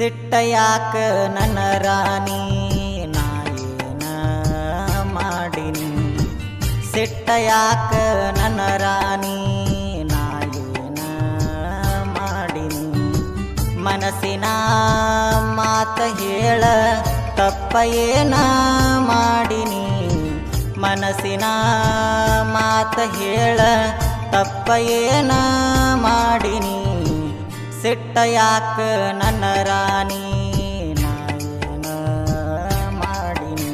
ಸಿಟ್ಟ ಯಾಕ ನನ್ನ ರಾಣಿ ನಾ ಏನ ಮಾಡಿನಿ ಸಿಟ್ಟ ಯಾಕ ನನ್ನ ರಾಣಿ ನಾ ಏನ ಮಾಡಿನಿ ಮನಸ್ಸಿನ ಮಾತ ಹೇಳ ತಪ್ಪ ಏನ ಮಾಡಿನಿ ಮನಸ್ಸಿನ ಮಾತ ಹೇಳ ತಪ್ಪ ಏನ ಮಾಡಿನಿ ಸಿಟ್ಟ ಯಾಕ ನನ್ನ ರಾಣಿ ನಾ ಏನ ಮಾಡಿನಿ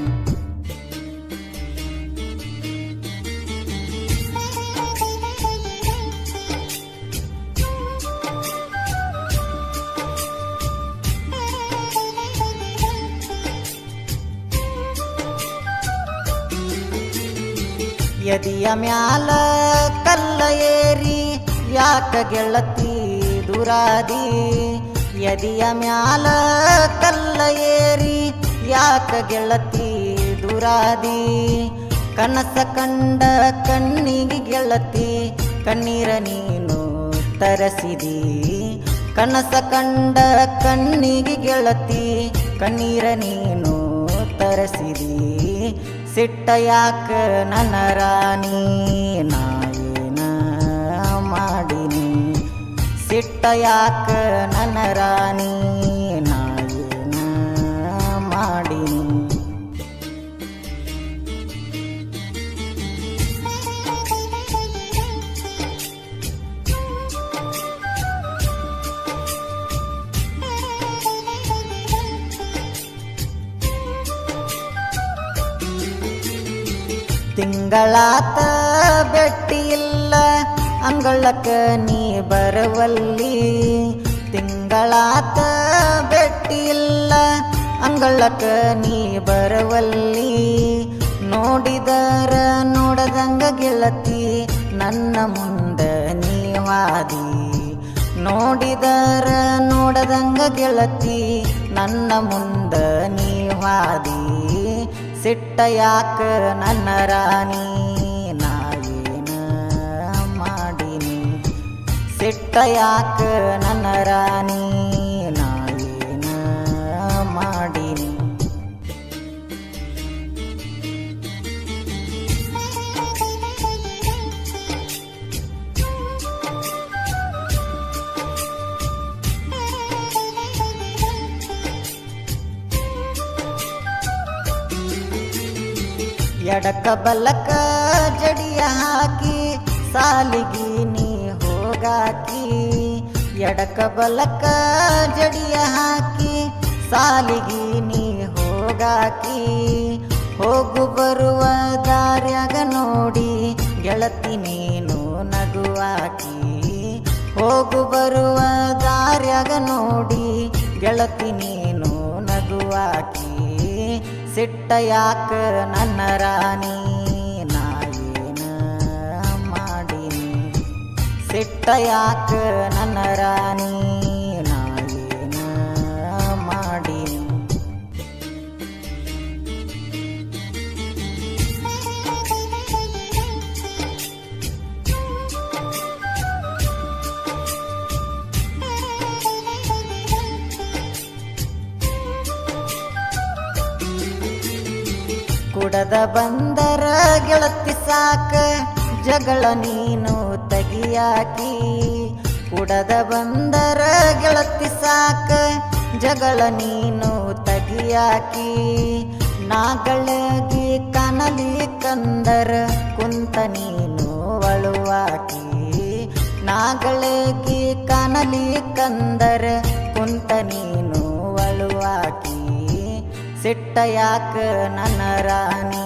ಎದಿಯ ಮ್ಯಾಲ ಕಲ್ಲ ಏರಿ ಯಾಕ ಗೆಳತಿ ದುರಾದಿ ಎದಿಯ ಮ್ಯಾಲ ಕಲ್ಲ ಏರಿ ಯಾಕ ಗೆಳತಿ ದುರಾದಿ ಕನಸ ಕಂಡ ಕಣ್ಣಿಗೆ ಗೆಳತಿ ಕಣ್ಣೀರ ನೀನು ತರಸಿದಿ ಕನಸ ಕಂಡ ಕಣ್ಣಿಗೆ ಗೆಳತಿ ಕಣ್ಣೀರ ನೀನು ತರಸಿದಿ ಸಿಟ್ಟ ಯಾಕ ನನ್ನ ರಾಣಿ ನಾ ಏನ ಮಾಡಿನಿ ಸಿಟ್ಟ ಯಾಕ ನನ್ನ ರಾಣಿ ನಾ ಏನ ಮಾಡಿನಿ ತಿಂಗಳಾತ ಬೆಟ್ಟಿ ಇಲ್ಲ ಅಂಗಳಕ್ಕ ನೀ ಬರವಲ್ಲಿ ತಿಂಗಳಾತ ಬೆಟ್ಟಿ ಇಲ್ಲ ಅಂಗಳಕ್ಕ ನೀ ಬರವಲ್ಲಿ ನೋಡಿದರ ನೋಡದಂಗ ಗೆಳತಿ ನನ್ನ ಮುಂದ ನೀವಾದಿ ನೋಡಿದರ ನೋಡದಂಗ ಗೆಳತಿ ನನ್ನ ಮುಂದ ನೀವಾದಿ ಸಿಟ್ಟ ಯಾಕ ನನ್ನ ರಾಣಿ ನಾ ಏನ ಮಾಡಿನಿ ಸಿಟ್ಟ ಯಾಕ ನನ್ನ ರಾಣಿ ನಾ ಏನ ಮಾಡಿನಿ ಎಡಕ ಬಲಕ ಜಡಿಯ ಹಾಕಿ ಸಾಲಿಗಿ ನೀ ಹೋಗಾಕಿ ಎಡಕ ಬಲಕ ಜಡಿಯ ಹಾಕಿ ಸಾಲಿಗಿ ನೀ ಹೋಗಾಕಿ ಹೋಗು ಬರುವ ದಾರ್ಯಾಗ ನೋಡಿ ಗೆಳತಿ ನೀನು ನಗುವಾಕಿ ಹೋಗು ಬರುವ ದಾರ್ಯಾಗ ನೋಡಿ ಗೆಳತಿ ನೀನು ನಗುವಾಕಿ ಸಿಟ್ಟ ಯಾಕ ನನ್ನ ರಾಣಿ ನಾ ಏನ ಮಾಡಿನಿ ಸಿಟ್ಟ ಯಾಕ ನನ್ನ ರಾಣಿ ನಾ ಏನ ಮಾಡಿನಿ ಕುಡದ ಬಂದರ ಗೆಳತಿ ಸಾಕ ಜಗಳ ನೀನು ತಗಿಯಾಕಿ ಕುಡದ ಬಂದರ ಗೆಳತಿ ಸಾಕ ಜಗಳ ನೀನು ತಗಿಯಾಕಿ ನಾಗಳಗಿ ಕನಲಿ ಕಂದರ ಕುಂತ ನೀನು ಅಳುವಾಕಿ ನಾಗಳಗಿ ಕನಲಿ ಕಂದರ ಕುಂತ ನೀನು ಅಳುವಾಕಿ ಸಿಟ್ಟ ಯಾಕ ನನ್ನ ರಾಣಿ